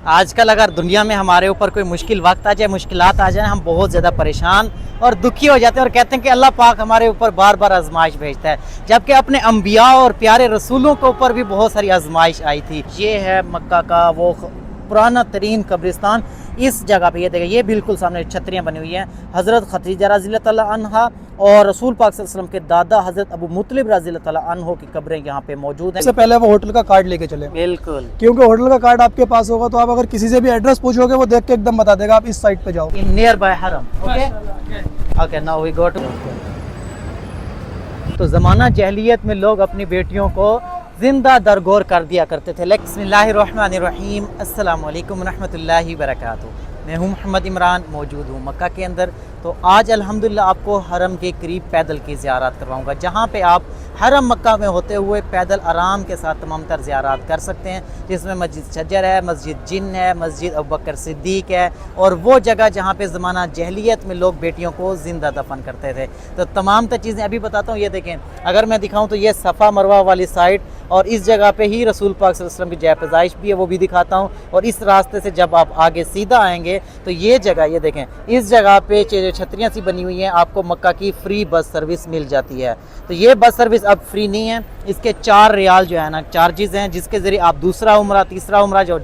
आजकल अगर दुनिया में हमारे ऊपर कोई मुश्किल वक्त आ जाए, मुश्किलात आ जाए, हम बहुत ज़्यादा परेशान और दुखी हो जाते हैं और कहते हैं कि अल्लाह पाक हमारे ऊपर बार बार आजमाइश भेजता है, जबकि अपने अम्बिया और प्यारे रसूलों के ऊपर भी बहुत सारी आजमाइश आई थी। ये है मक्का का वो पुराना तरीन कब्रिस्तान। इस जगह पे ये देखिए, ये बिल्कुल सामने छतरियाँ बनी हुई हैं। हज़रत खदीजा रज़ी अल्लाह अन्हा और रसूल पाक सल्लल्लाहु अलैहि वसल्लम के दादा हज़रत अबू मुत्तलिब रज़ी अल्लाह अन्हो की कब्रें यहाँ पे मौजूद हैं। सबसे पहले वो होटल का कार्ड लेके चले, बिल्कुल, क्योंकि होटल का कार्ड आपके पास होगा तो आप अगर किसी से भी एड्रेस पूछोगे वो देख के एकदम बता देगा आप इस साइड पे जाओ। इन नियर बाय हरम। Okay, now we go to. तो ज़माना जहलियत में लोग अपनी बेटियों को जिंदा दरगोर कर दिया करते थे। बिस्मिल्लाहिर्रहमानिर्रहीम, अस्सलामु अलैकुम रहमतुल्लाहि वबरकातुहू। मैं हूँ मोहम्मद इमरान, मौजूद हूँ मक्का के अंदर। तो आज अल्हम्दुलिल्लाह आपको हरम के करीब पैदल की ज़ियारत करवाऊँगा, जहाँ पे आप हरम मक्का में होते हुए पैदल आराम के साथ तमाम तर ज़ियारत कर सकते हैं, जिसमें मस्जिद शजर है, मस्जिद जिन है, मस्जिद अबू बकर सिद्दीक है और वो जगह जहाँ पे ज़माना जहलियत में लोग बेटियों को ज़िंदा दफन करते थे। तो तमाम तर चीज़ें अभी बताता हूँ। ये देखें, अगर मैं दिखाऊँ तो ये सफ़ा मरवा वाली साइड और इस जगह पे ही रसूल पाक सल्लल्लाहु अलैहि वसल्लम की जय पैज़ाइश भी है, वो भी दिखाता हूँ। और इस रास्ते से जब आप आगे सीधा आएंगे तो ये जगह, ये देखें, इस जगह पे छतरियाँ सी बनी हुई हैं, आपको मक्का की फ्री बस सर्विस मिल जाती है। तो ये बस सर्विस अब फ्री नहीं है, इसके 4 रियाल जो है ना चार्जेज़ हैं, जिसके ज़रिए आप दूसरा उम्रा, तीसरा उम्रा जो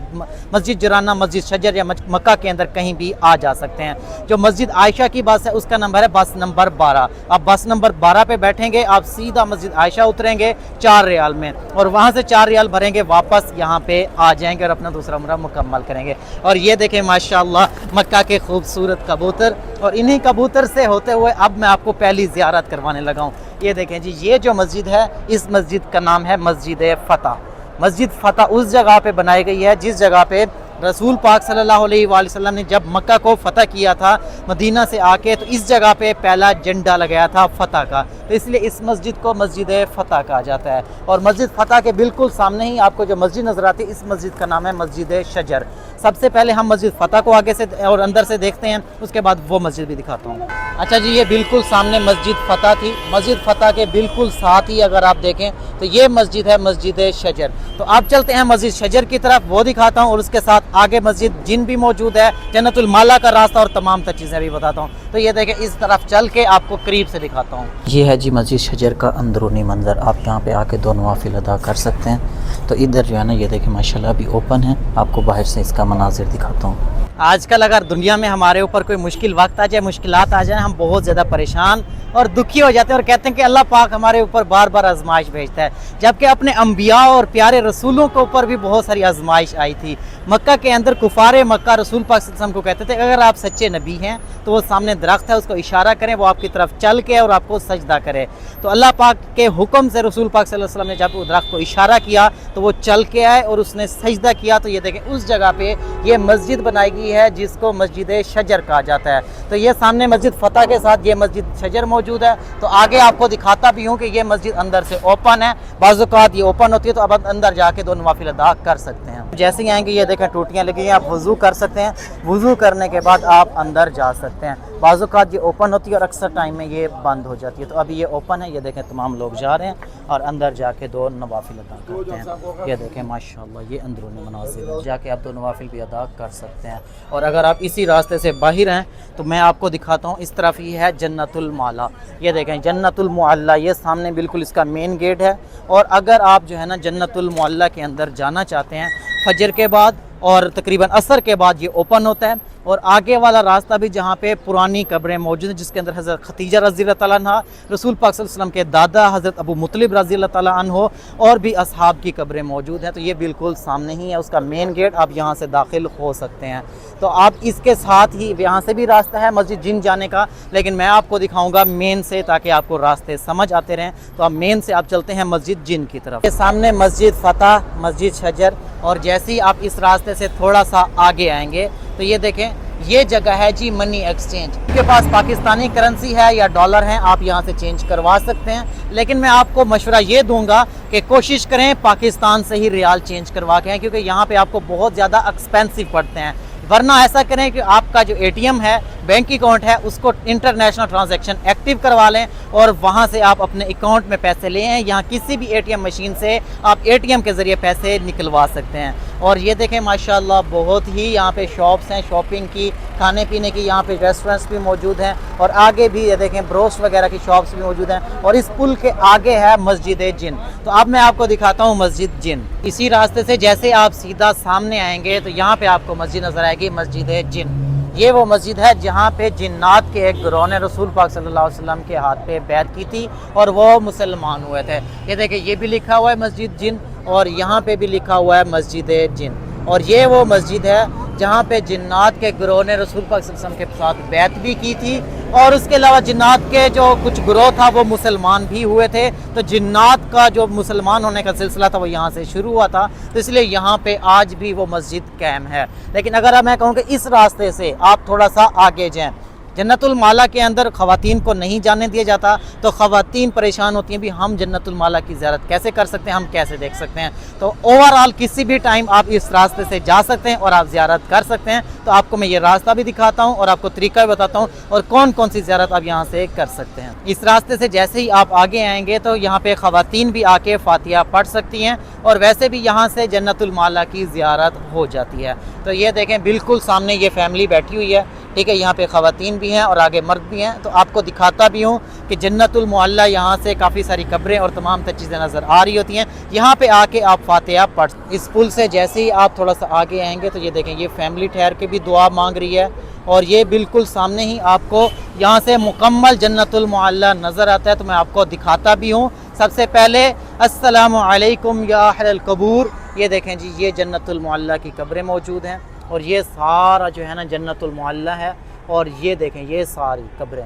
मस्जिद जराना, मस्जिद शजर या मक्का के अंदर कहीं भी आ जा सकते हैं। जो मस्जिद आयशा की बस है उसका नंबर है बस नंबर 12। आप बस नंबर 12 पे बैठेंगे, आप सीधा मस्जिद आयशा उतरेंगे 4 रियाल में और वहाँ से 4 रियाल भरेंगे, वापस यहाँ पे आ जाएंगे और अपना दूसरा उम्रा मुकम्मल करेंगे। और ये देखें माशाअल्लाह मक्का के खूबसूरत कबूतर, और इन्हीं कबूतर से होते हुए अब मैं आपको पहली ज़ियारत करवाने लगा हूँ। ये देखें जी, ये जो मस्जिद है, इस मस्जिद का नाम है मस्जिद फ़तह। मस्जिद फ़तह उस जगह पे बनाई गई है जिस जगह पे रसूल पाक सल्लल्लाहु अलैहि वसल्लम ने जब मक्का को फ़तह किया था मदीना से आके, तो इस जगह पे पहला झंडा लगाया था फ़तह का, तो इसलिए इस मस्जिद को मस्जिद फ़तह कहा जाता है। और मस्जिद फ़तह के बिल्कुल सामने ही आपको जो मस्जिद नज़र आती है, इस मस्जिद का नाम है मस्जिद शजर। सबसे पहले हम मस्जिद फ़तह को आगे से और अंदर से देखते हैं, उसके बाद वो मस्जिद भी दिखाता हूँ। अच्छा जी, ये बिल्कुल सामने मस्जिद फ़तह थी। मस्जिद फ़तह के बिल्कुल साथ ही अगर आप देखें तो ये मस्जिद है मस्जिद शजर। तो आप चलते हैं मस्जिद शजर की तरफ, वो दिखाता हूँ, और उसके साथ आगे मस्जिद जिन भी मौजूद है, जन्नतुल माला का रास्ता और तमाम तर चीज़ें भी बताता हूँ। तो ये देखें, इस तरफ चल के आपको करीब से दिखाता हूँ। ये है जी मस्जिद शजर का अंदरूनी मंजर। आप यहाँ पे आके 2 नवाफिल अदा कर सकते हैं। तो इधर जो है ना, ये देखें माशाल्लाह अभी ओपन है, आपको बाहर से इसका मनाजिर दिखाता हूँ। आजकल अगर दुनिया में हमारे ऊपर कोई मुश्किल वक्त आ जाए, मुश्किलात आ जाए, हम बहुत ज़्यादा परेशान और दुखी हो जाते हैं और कहते हैं कि अल्लाह पाक हमारे ऊपर बार बार आजमाइश भेजता है, जबकि अपने अम्बिया और प्यारे रसूलों के ऊपर भी बहुत सारी आजमाइश आई थी। मक्का के अंदर कुफारे मक्का रसूल पाक सल्लल्लाहु अलैहि वसल्लम को कहते थे, अगर आप सच्चे नबी हैं तो वो सामने दरख्त है, उसको इशारा करें, वो आपकी तरफ चल के और आपको सजदा करे। तो अल्लाह पाक के हुक्म से रसूल पाक सल्लल्लाहु अलैहि वसल्लम ने जब वो दरख्त को इशारा किया तो वो चल के आए और उसने सजदा किया। तो ये देखें, उस जगह पे ये मस्जिद बनाई गई है जिसको मस्जिद शजर कहा जाता है। तो ये सामने मस्जिद फ़तह के साथ ये मस्जिद शजर मौजूद है। तो आगे आपको दिखाता भी हूँ कि ये मस्जिद अंदर से ओपन है, बाज़-औक़ात ये ओपन होती है, तो अब अंदर जाके 2 नवाफिल अदा कर सकते हैं। जैसे ही आएंगे ये देखें टूटियाँ लगी हैं, आप वज़ू कर सकते हैं, वज़ू करने के बाद आप अंदर जा सकते हैं। बाज़-औक़ात ये ओपन होती है और अक्सर टाइम में ये बंद हो जाती है। तो अभी ये ओपन है, ये देखें तमाम लोग जा रहे हैं और अंदर जाके 2 नवाफिल अदा करते हैं। ये देखें माशाअल्लाह, ये अंदरूनी मनाज़िर है, जाके आप 2 नवाफिल भी अदा कर सकते हैं। और अगर आप इसी रास्ते से बाहर हैं तो मैं आपको दिखाता हूँ, इस तरफ ही है जन्नतुल माला। ये देखें जन्नतुल मुअल्ला, ये सामने बिल्कुल इसका मेन गेट है। और अगर आप जो है ना जन्नतुल मुअल्ला के अंदर जाना चाहते हैं, फजर के बाद और तकरीबन असर के बाद ये ओपन होता है। और आगे वाला रास्ता भी जहाँ पे पुरानी कब्रें मौजूद हैं, जिसके अंदर हज़रत खदीजा रज़ी अल्लाह अन्हा, रसूल पाक सल्लल्लाहु अलैहि वसल्लम के दादा हज़रत अबू मुत्तलिब रज़ी अल्लाह अन्हो और भी असहाब की कब्रें मौजूद हैं। तो ये बिल्कुल सामने ही है उसका मेन गेट, आप यहाँ से दाखिल हो सकते हैं। तो आप इसके साथ ही यहाँ से भी रास्ता है मस्जिद जिन जाने का, लेकिन मैं आपको दिखाऊँगा मेन से, ताकि आपको रास्ते समझ आते रहें। तो आप मेन से आप चलते हैं मस्जिद जिन की तरफ। ये सामने मस्जिद फ़तह, मस्जिद शजर, और जैसे ही आप इस रास्ते से थोड़ा सा आगे आएंगे तो ये देखें, ये जगह है जी मनी एक्सचेंज। आपके पास पाकिस्तानी करेंसी है या डॉलर हैं, आप यहाँ से चेंज करवा सकते हैं। लेकिन मैं आपको मशवरा ये दूंगा कि कोशिश करें पाकिस्तान से ही रियाल चेंज करवा के, क्योंकि यहाँ पे आपको बहुत ज़्यादा एक्सपेंसिव पड़ते हैं। वरना ऐसा करें कि आपका जो एटीएम है, बैंक अकाउंट है, उसको इंटरनेशनल ट्रांजैक्शन एक्टिव करवा लें और वहाँ से आप अपने अकाउंट में पैसे ले आएँ। यहाँ किसी भी एटीएम मशीन से आप एटीएम के ज़रिए पैसे निकलवा सकते हैं। और ये देखें माशाल्लाह बहुत ही यहाँ पे शॉप्स हैं शॉपिंग की, खाने पीने की, यहाँ पे रेस्टोरेंट्स भी मौजूद हैं और आगे भी ये देखें ब्रोस्ट वगैरह की शॉप्स भी मौजूद हैं। और इस पुल के आगे है मस्जिद जिन। तो अब मैं आपको दिखाता हूँ मस्जिद जिन। इसी रास्ते से जैसे आप सीधा सामने आएंगे तो यहाँ पे आपको मस्जिद नज़र आएगी, मस्जिद जिन। ये वो मस्जिद है जहाँ पे जिन्नात के एक गिरोह ने रसूल पाक सल्लल्लाहु अलैहि वसल्लम के हाथ पे बैत की थी और वो मुसलमान हुए थे। ये देखिए ये भी लिखा हुआ है मस्जिद जिन और यहाँ पे भी लिखा हुआ है मस्जिद जिन। और ये वो मस्जिद है जहाँ पे जिन्नात के गिरोह ने रसूल पाक सल्लल्लाहु अलैहि वसल्लम के साथ बैत भी की थी और उसके अलावा जिन्नात के जो कुछ गिरोह था वो मुसलमान भी हुए थे। तो जिन्नात का जो मुसलमान होने का सिलसिला था वो यहाँ से शुरू हुआ था, तो इसलिए यहाँ पे आज भी वो मस्जिद कायम है। लेकिन अगर मैं कहूँ कि इस रास्ते से आप थोड़ा सा आगे जाएँ, जन्नतुल माला के अंदर ख़वातीन को नहीं जाने दिया जाता, तो ख़वातीन परेशान होती हैं भी हम जन्नतुल माला की ज़ियारत कैसे कर सकते हैं, हम कैसे देख सकते हैं। तो ओवरऑल किसी भी टाइम आप इस रास्ते से जा सकते हैं और आप ज़ियारत कर सकते हैं। तो आपको मैं ये रास्ता भी दिखाता हूँ और आपको तरीका भी बताता हूँ और कौन कौन सी ज़ियारत आप यहाँ से कर सकते हैं। इस रास्ते से जैसे ही आप आगे आएँगे तो यहाँ पर ख़वातीन भी आके फ़ातिहा पढ़ सकती हैं और वैसे भी यहाँ से जन्नतुल माला की ज़ियारत हो जाती है। तो ये देखें बिल्कुल सामने ये फैमिली बैठी हुई है, ठीक है। यहाँ पे ख़वातीन भी हैं और आगे मर्द भी हैं। तो आपको दिखाता भी हूँ कि जन्नतुल मुअल्ला यहाँ से काफ़ी सारी कब्रें और तमाम तर चीज़ें नज़र आ रही होती हैं। यहाँ पे आके आप फातिहा पढ़। इस पुल से जैसे ही आप थोड़ा सा आगे आएंगे तो ये देखें ये फैमिली ठहर के भी दुआ मांग रही है और ये बिल्कुल सामने ही आपको यहाँ से मुकम्मल जन्नतुल मुअल्ला नज़र आता है। तो मैं आपको दिखाता भी हूँ। सबसे पहले अस्सलामु अलैकुम या अहलल कबूर। ये देखें जी ये जन्नतुल मुअल्ला की कब्रें मौजूद हैं और ये सारा जो है ना जन्नतुल मुअल्ला है। और ये देखें ये सारी कब्रें,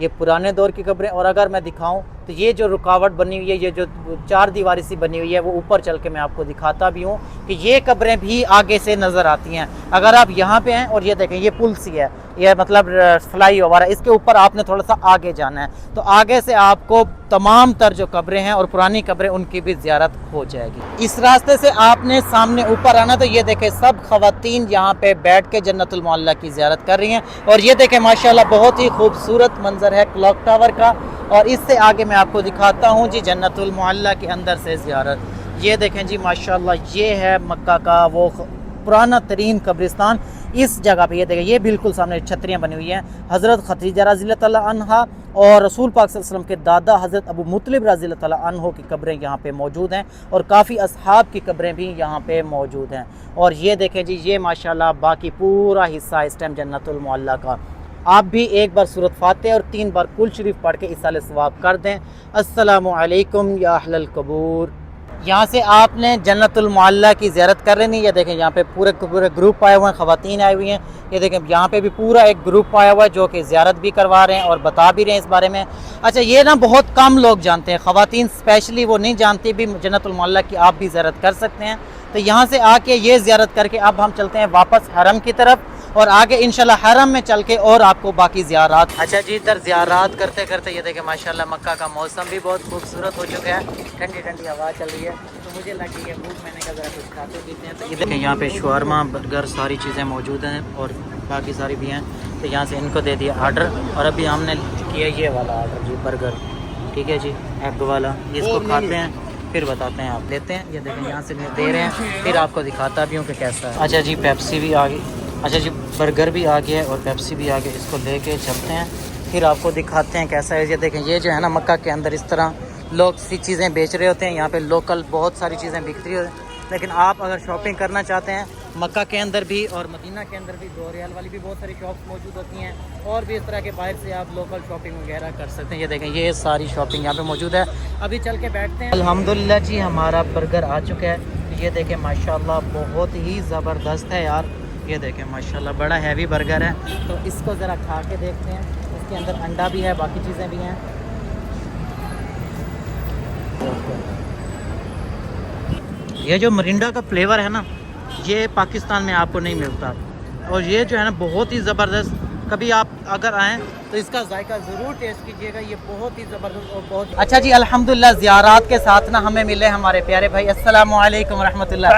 ये पुराने दौर की कब्रें। और अगर मैं दिखाऊं तो ये जो रुकावट बनी हुई है, ये जो चार दीवारी सी बनी हुई है, वो ऊपर चल के मैं आपको दिखाता भी हूँ कि ये कब्रें भी आगे से नज़र आती हैं। अगर आप यहाँ पे हैं और ये देखें ये पुल सी है, ये मतलब फ्लाई ओवर है, इसके ऊपर आपने थोड़ा सा आगे जाना है तो आगे से आपको तमाम तर जो कब्रें हैं और पुरानी कब्रें उनकी भी ज़ियारत हो जाएगी। इस रास्ते से आपने सामने ऊपर आना तो ये देखें सब ख़वातीन यहाँ पे बैठ के जन्नतुल मुअल्ला की ज़ियारत कर रही हैं। और ये देखें माशाल्लाह बहुत ही खूबसूरत मंजर है क्लॉक टावर का। और इससे आगे मैं आपको दिखाता हूँ जी जन्नतुल मुअल्ला के अंदर से ज़ियारत। ये देखें जी माशाल्लाह ये है मक्का का वो पुराना तरीन कब्रिस्तान। इस जगह पे ये देखें ये बिल्कुल सामने छतरियाँ बनी हुई हैं। हज़रत खदीजा रज़ियल्लाहु तआला अन्हा और रसूल पाक सल्लल्लाहु अलैहि वसल्लम के दादा हज़रत अबू मुत्तलिब रज़ियल्लाहु तआला अन्हु की कब्रें यहाँ पे मौजूद हैं और काफ़ी असहाब की कब्रें भी यहाँ पे मौजूद हैं। और ये देखें जी ये माशाल्लाह बाकी पूरा हिस्सा इस टाइम जन्नतुल मुअल्ला का। आप भी एक बार सूरत फातिहा और 3 बार कुल शरीफ पढ़ के इसाले सवाब कर दें। अस्सलामु अलैकुम या अहलल कबूर। यहाँ से आपने जन्नतुल मुअल्ला की ज़ियारत कर लेनी। ये देखें यहाँ पे पूरे ग्रुप आए हुए हैं, ख़वातीन आई हुई हैं। ये देखें यहाँ पे भी पूरा एक ग्रुप आया हुआ है जो कि ज़ियारत भी करवा रहे हैं और बता भी रहे हैं इस बारे में। अच्छा ये ना बहुत कम लोग जानते हैं, ख़वातीन स्पेशली वो नहीं जानती भी जन्नतुल मुअल्ला की आप भी ज़ियारत कर सकते हैं। तो यहाँ से आके ये ज़ियारत करके अब हम चलते हैं वापस हरम की तरफ और आगे इंशाल्लाह हरम में चल के और आपको बाकी ज़ियारात। अच्छा जी इधर ज़ियारात करते करते ये देखें माशाल्लाह मक्का का मौसम भी बहुत खूबसूरत हो चुका है, ठंडी ठंडी हवा चल रही है तो मुझे लगी है भूख, मैंने कहा ज़रा कुछ खाते पीते हैं। तो ये देखें यहाँ पे शवारमा बर्गर सारी चीज़ें मौजूद हैं और बाकी सारी भी हैं। तो यहाँ से इनको दे दिया आर्डर और अभी हमने किया ये वाला आर्डर जी बर्गर, ठीक है जी एग वाला। इसको खाते हैं फिर बताते हैं, आप लेते हैं। ये देखें यहाँ से दे रहे हैं फिर आपको दिखाता भी हूँ कि कैसा है। अच्छा जी पेप्सी भी आ गई। अच्छा जी बर्गर भी आ गया है और पेप्सी भी आ गई। इसको लेके चलते हैं फिर आपको दिखाते हैं कैसा है। ये देखें ये जो है ना मक्का के अंदर इस तरह लोग सी चीज़ें बेच रहे होते हैं। यहाँ पे लोकल बहुत सारी चीज़ें बिक रही होती हैं। लेकिन आप अगर शॉपिंग करना चाहते हैं मक्का के अंदर भी और मदीना के अंदर भी 2 रियाल वाली भी बहुत सारी शॉप्स मौजूद होती हैं और भी इस तरह के बाहर से आप लोकल शॉपिंग वगैरह कर सकते हैं। ये देखें ये सारी शॉपिंग यहाँ पे मौजूद है। अभी चल के बैठते हैं। अल्हम्दुलिल्लाह जी हमारा बर्गर आ चुका है। ये देखें माशाल्लाह बहुत ही ज़बरदस्त है यार। ये देखें माशाल्लाह बड़ा हैवी बर्गर है तो इसको ज़रा खा के देखते हैं। इसके अंदर अंडा भी है, बाकी चीज़ें भी हैं। ये जो मरिंडा का फ्लेवर है ना ये पाकिस्तान में आपको नहीं मिलता और ये जो है ना बहुत ही ज़बरदस्त। कभी आप अगर आएँ तो इसका जायका ज़रूर टेस्ट कीजिएगा, ये बहुत ही ज़बरदस्त और बहुत अच्छा जी। अल्हम्दुलिल्लाह ज़ियारात के साथ ना हमें मिले हमारे प्यारे भाई। अस्सलामु अलैकुम रहमतुल्लाह।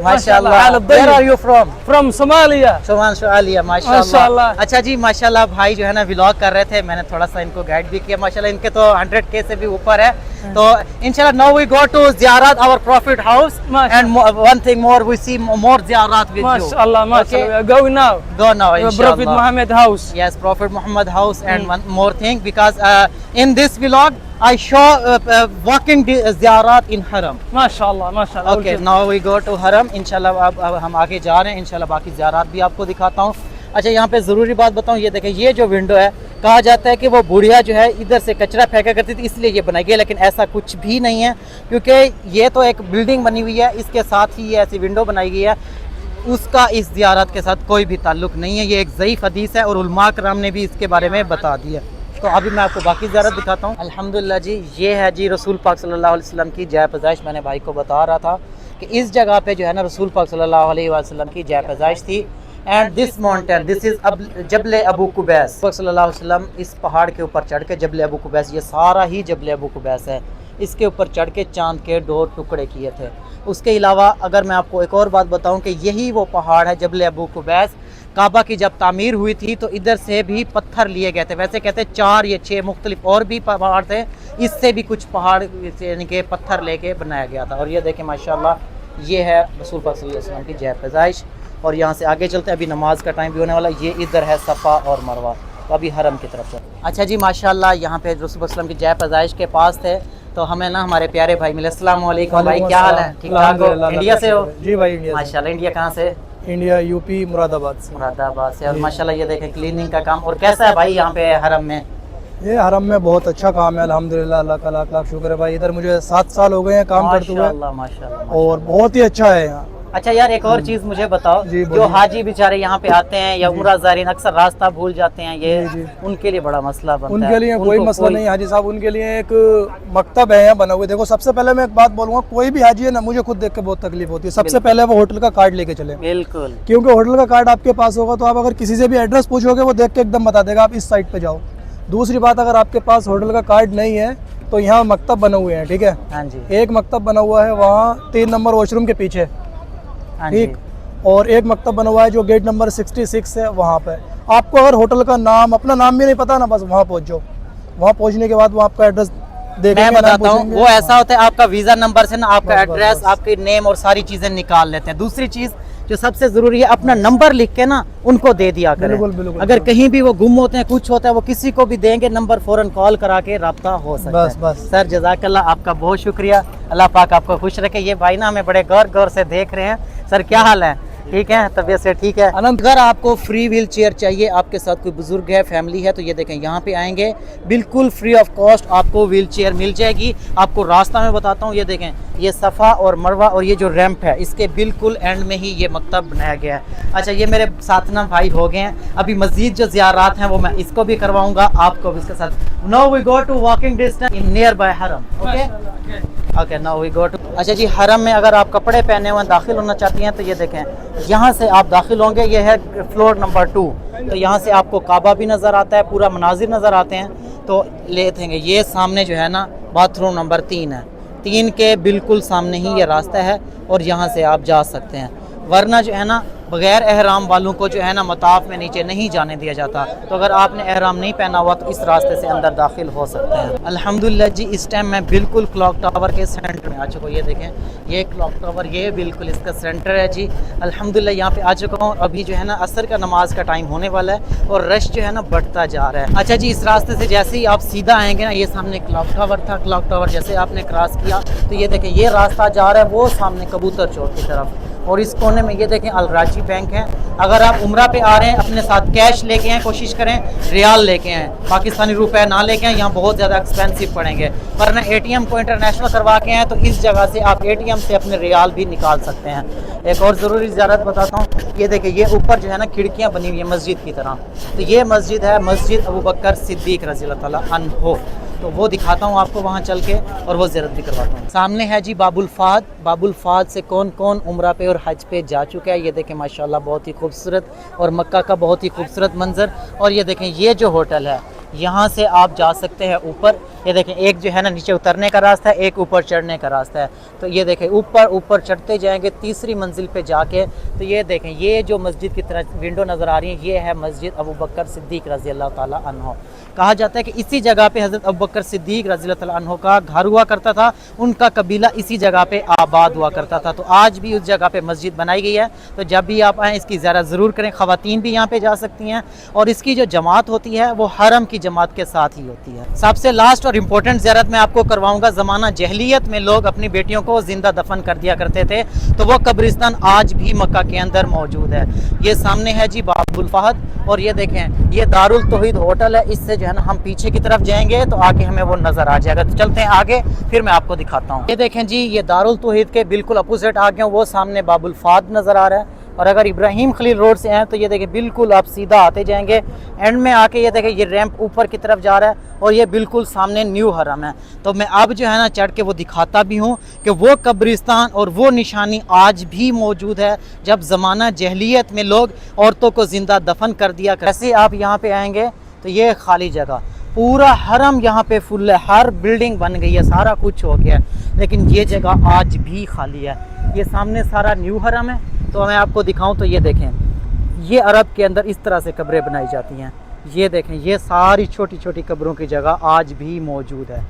माशाल्लाह। Where are you from? From Somalia. Somalia माशाल्लाह। अच्छा जी माशाल्लाह भाई जो है ना व्लॉग कर रहे थे, मैंने थोड़ा सा इनको गाइड भी किया। माशाल्लाह इनके तो 100K से भी ऊपर है। तो इंशाल्लाह नाउ वी गो टू ज़ियारत आवर प्रॉफिट हाउस माशा- and one thing more we see more ज़ियारत with you MashaAllah, MashaAllah. We are going now. go now Prophet inshallah Muhammad house. yes Prophet Muhammad house and one more thing because in this vlog I show walking ज़ियारत in haram MashaAllah, MashaAllah. Okay now we go to हरम इंशाल्लाह अब हम आगे जा रहे हैं इंशाल्लाह बाकी ज़ियारत भी आपको दिखाता हूँ। अच्छा यहाँ पे ज़रूरी बात बताऊँ ये देखें ये जो विंडो है कहा जाता है कि वो बुढ़िया जो है इधर से कचरा फेंका करती थी इसलिए ये बनाई गई है लेकिन ऐसा कुछ भी नहीं है क्योंकि ये तो एक बिल्डिंग बनी हुई है इसके साथ ही ये ऐसी विंडो बनाई गई है उसका इस ज़ियारत के साथ कोई भी ताल्लुक़ नहीं है। ये एक ज़ईफ़ हदीस है और उलमा कराम ने भी इसके बारे में बता दिया। तो अभी मैं आपको बाकी ज़ियारत दिखाता हूँ। अल्हम्दुलिल्लाह जी ये है जी रसूल पाक सल्लल्लाहु अलैहि वसल्लम की जय पैदाइश। मैंने भाई को बता रहा था कि इस जगह पे जो है ना रसूल पाक सल्लल्लाहु अलैहि वसल्लम की जय पैदाइश थी। And this mountain this is Jabal Abu Qubais सल्लल्लाहु अलैहि वसल्लम इस पहाड़ के ऊपर चढ़ के जबल अबू कुबैस ये सारा ही जबल अबू कुबैस है इसके ऊपर चढ़ के चांद के 2 टुकड़े किए थे। उसके अलावा अगर मैं आपको एक और बात बताऊं कि यही वो पहाड़ है जबल अबू कुबैस। काबा की जब तामीर हुई थी तो इधर से भी पत्थर लिए गए थे। वैसे कहते 4 या 6 मुख्तलिफ और भी पहाड़ थे इससे भी कुछ पहाड़ यानी कि पत्थर लेके बनाया गया था। और ये देखें माशाल्लाह ये है रसूल पाक सल्लल्लाहु अलैहि वसल्लम की जय पैदाइश। और यहाँ से आगे चलते हैं अभी नमाज का टाइम भी होने वाला। ये इधर है सफ़ा और मरवा तो अभी हरम की तरफ से। अच्छा जी माशाल्लाह यहाँ पे रसूल पाक सल्लल्लाहु अलैहि वसल्लम की जय पैदाइश के पास थे तो हमें ना हमारे प्यारे भाई मिले। अस्सलाम वालेकुम भाई क्या हाल है ठीक ठाक हो? इंडिया से हो? जी भाई इंडिया माशाल्लाह इंडिया कहाँ से? से। इंडिया यूपी मुरादाबाद से। मुरादाबाद से। और माशाल्लाह ये देखें क्लीनिंग का काम और कैसा है भाई यहाँ पे हरम में? ये हरम में बहुत अच्छा काम है अल्हम्दुलिल्लाह अल्लाह का लाख लाख शुक्र है भाई। इधर मुझे 7 साल हो गए हैं काम करते हुए माशाल्लाह माशाल्लाह। और बहुत ही अच्छा है यहाँ। अच्छा यार एक और चीज़ मुझे बताओ जी, जो बोलिए। हाजी बेचारे यहाँ पे आते हैं या उम्रा ज़ायरीन अक्सर रास्ता भूल जाते हैं ये जी, जी। उनके लिए बड़ा मसला बनता है। उनके लिए कोई उनको मसला नहीं हाजी साहब। उनके लिए एक मकतब है यहाँ बना हुआ। देखो सबसे पहले मैं एक बात बोलूँगा कोई भी हाजी है ना मुझे खुद देख के बहुत तकलीफ होती है। सबसे पहले वो होटल का कार्ड लेके चले बिल्कुल क्योंकि होटल का कार्ड आपके पास होगा तो आप अगर किसी से भी एड्रेस पूछोगे वो देख के एकदम बता देगा आप इस साइड पे जाओ। दूसरी बात अगर आपके पास होटल का कार्ड नहीं है तो यहाँ मकतब बने हुए हैं ठीक है। हाँ जी एक मकतब बना हुआ है वहाँ 3 नंबर वॉशरूम के पीछे हाँ जी ठीक। और एक मकतब बना हुआ है जो गेट नंबर 66 है वहाँ पे। आपको अगर होटल का नाम अपना नाम भी नहीं पता ना बस वहाँ पहुँच जाओ। वहाँ पहुँचने के बाद वो आपका एड्रेस देखेंगे। मैं नाम बताता हूँ पूछेंगे। वो ऐसा होता है आपका वीज़ा नंबर से ना आपका बस, बस, एड्रेस बस। आपके नेम और सारी चीज़ें निकाल लेते हैं। दूसरी चीज़ जो सबसे ज़रूरी है अपना नंबर लिख के ना उनको दे दिया करें। बिल्कुल, बिल्कुल, अगर कहीं भी वो गुम होते हैं कुछ होता है वो किसी को भी देंगे नंबर फ़ौरन कॉल करा के रब्ता हो सकता बस, है। बस। सर जज़ाकल्लाह आपका बहुत शुक्रिया। अल्लाह पाक आपको खुश रखे। ये भाई ना हमें बड़े गौर से देख रहे हैं। सर क्या हाल है ठीक है तबीयत से ठीक है? आनंद। अगर आपको फ्री व्हील चेयर चाहिए आपके साथ कोई बुजुर्ग है फैमिली है तो ये देखें यहाँ पे आएंगे बिल्कुल फ्री ऑफ कॉस्ट आपको व्हील चेयर मिल जाएगी। आपको रास्ता मैं बताता हूँ। ये देखें ये सफ़ा और मरवा और ये जो रैंप है इसके बिल्कुल एंड में ही ये मकतब बनाया गया है। अच्छा ये मेरे साथ ना भाई हो गए हैं। अभी मज़ीद जो ज़ियारात हैं वो मैं इसको भी करवाऊँगा आपको भी इसके साथ। Now we go to walking distance in near by हरम। Okay now we go to. अच्छा जी हरम में अगर आप कपड़े पहने हुए दाखिल होना चाहती हैं तो ये देखें यहाँ से आप दाखिल होंगे। ये है फ्लोर नंबर 2 तो यहाँ से आपको काबा भी नज़र आता है पूरा मनाजिर नज़र आते हैं तो लेते हैं। ये सामने जो है ना बाथरूम नंबर 3 है। 3 के बिल्कुल सामने ही ये रास्ता है और यहाँ से आप जा सकते हैं। वरना जो है ना बग़ैर एहराम वालों को जो है ना मताफ में नीचे नहीं जाने दिया जाता। तो अगर आपने एहराम नहीं पहना हुआ तो इस रास्ते से अंदर दाखिल हो सकते हैं। अल्हम्दुलिल्लाह जी इस टाइम मैं बिल्कुल क्लॉक टावर के सेंटर में आ चुका हूँ। ये देखें ये क्लॉक टावर ये बिल्कुल इसका सेंटर है जी। अल्हम्दुलिल्लाह यहाँ पे आ चुका हूँ। अभी जो है ना असर का नमाज का टाइम होने वाला है और रश जो है ना बढ़ता जा रहा है। अच्छा जी इस रास्ते से जैसे ही आप सीधा आएंगे ना ये सामने क्लॉक टावर था। क्लॉक टावर जैसे आपने क्रॉस किया तो ये देखें ये रास्ता जा रहा है वो सामने कबूतर चौक की तरफ। और इस कोने में ये देखें अल राजी बैंक है। अगर आप उम्रा पे आ रहे हैं अपने साथ कैश लेके आएँ कोशिश करें रियाल लेके आएँ पाकिस्तानी रुपए ना लेके आएँ यहाँ बहुत ज़्यादा एक्सपेंसिव पड़ेंगे। वरना एटीएम को इंटरनेशनल करवा के आएँ तो इस जगह से आप एटीएम से अपने रियाल भी निकाल सकते हैं। एक और ज़रूरी ज़ियारत बताता हूँ। ये देखिए ये ऊपर जो है ना खिड़कियाँ बनी हुई है मस्जिद की तरह। तो ये मस्जिद है मस्जिद अबू बकर सिद्दीक रज़ी अल्लाह ताला अन्हो। तो वो दिखाता हूँ आपको वहाँ चल के और वो ज़ियारत भी करवाता हूँ। सामने है जी बाबुल फाद। बाबुल फाद से कौन कौन उम्रा पे और हज पे जा चुका है। ये देखें माशाल्लाह बहुत ही खूबसूरत और मक्का का बहुत ही खूबसूरत मंजर। और ये देखें ये जो होटल है यहाँ से आप जा सकते हैं ऊपर ये देखें, एक जो है ना नीचे उतरने का रास्ता है, एक ऊपर चढ़ने का रास्ता है। तो ये देखें ऊपर ऊपर चढ़ते जाएंगे तीसरी मंजिल पे जाके, तो ये देखें ये जो मस्जिद की तरह विंडो नज़र आ रही है, ये है मस्जिद अबू बकर सिद्दीक रज़ी अल्लाह ताला अन्हो। कहा जाता है कि इसी जगह पे हज़रत अबू बकर सिद्दीक रज़ी अल्लाह ताला अन्हो का घर हुआ करता था, उनका कबीला इसी जगह पे आबाद हुआ करता था। तो आज भी उस जगह पे मस्जिद बनाई गई है, तो जब भी आप आएँ इसकी ज़्यारत ज़रूर करें। ख़वातीन भी यहाँ पे जा सकती हैं और इसकी जो जमात होती है वो हरम की जमात के साथ ही होती है। सबसे लास्ट और इम्पोर्टेंट ज़ियारत मैं आपको करवाऊँगा। ज़माना जहलियत में लोग अपनी बेटियों को ज़िंदा दफन कर दिया करते थे, तो वो कब्रिस्तान आज भी मक्का के अंदर मौजूद है। ये सामने है जी बाबुल फहद, और ये देखें ये दारुल तौहीद होटल है। इससे जो है ना हम पीछे की तरफ जाएंगे तो आगे हमें वो नज़र आ जाएगा। तो चलते हैं आगे, फिर मैं आपको दिखाता हूँ। ये देखें जी, ये दारुल तौहीद के बिल्कुल अपोजिट आगे वो सामने बाबुल फहद नज़र आ रहा है। और अगर इब्राहिम खलील रोड से हैं तो ये देखें बिल्कुल आप सीधा आते जाएंगे, एंड में आके ये देखें ये रैंप ऊपर की तरफ जा रहा है और ये बिल्कुल सामने न्यू हरम है। तो मैं अब जो है ना चढ़ के वो दिखाता भी हूँ कि वो कब्रिस्तान और वो निशानी आज भी मौजूद है, जब ज़माना जहलियत में लोग औरतों को ज़िंदा दफन कर दिया। कैसे आप यहाँ पे आएंगे तो ये खाली जगह, पूरा हरम यहाँ पे फुल है, हर बिल्डिंग बन गई है, सारा कुछ हो गया, लेकिन ये जगह आज भी खाली है। ये सामने सारा न्यू हरम है। तो मैं आपको दिखाऊं तो ये देखें, ये अरब के अंदर इस तरह से कब्रें बनाई जाती हैं। ये देखें ये सारी छोटी छोटी कब्रों की जगह आज भी मौजूद है।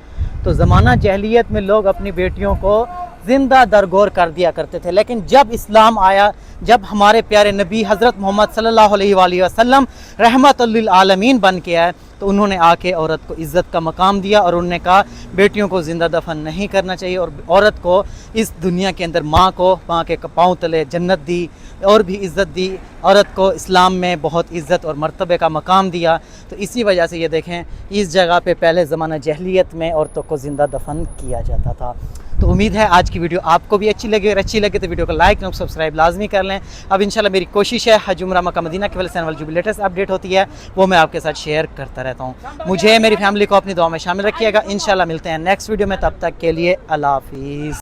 तो ज़माना जहलियत में लोग अपनी बेटियों को ज़िंदा दरगोर कर दिया करते थे, लेकिन जब इस्लाम आया, जब हमारे प्यारे नबी हज़रत मोहम्मद सल्लल्लाहु अलैहि वसल्लम रहमतुल लिल आलमीन बन के आए, तो उन्होंने आके औरत को इज़्ज़त का मकाम दिया और उन्होंने कहा बेटियों को ज़िंदा दफन नहीं करना चाहिए, और औरत को इस दुनिया के अंदर माँ के पाँव तले जन्नत दी और भी इज़्ज़त दी। औरत को इस्लाम में बहुत इज़्ज़त और मर्तबे का मकाम दिया। तो इसी वजह से ये देखें इस जगह पे पहले ज़माना जहलियत में औरतों को ज़िंदा दफन किया जाता था। तो उम्मीद है आज की वीडियो आपको भी अच्छी लगी, और अच्छी लगे तो वीडियो को लाइक और सब्सक्राइब लाजमी कर लें। अब इंशाल्लाह मेरी कोशिश है हज उम्रा मक्का मदीना के वाले चैनल जो भी लेटेस्ट अपडेट होती है वो मैं आपके साथ शेयर करता रहता हूँ। मुझे मेरी फैमिली को अपनी दुआ में शामिल रखिएगा। इंशाल्लाह मिलते हैं नेक्स्ट वीडियो में, तब तक के लिए अल्लाह हाफिज़।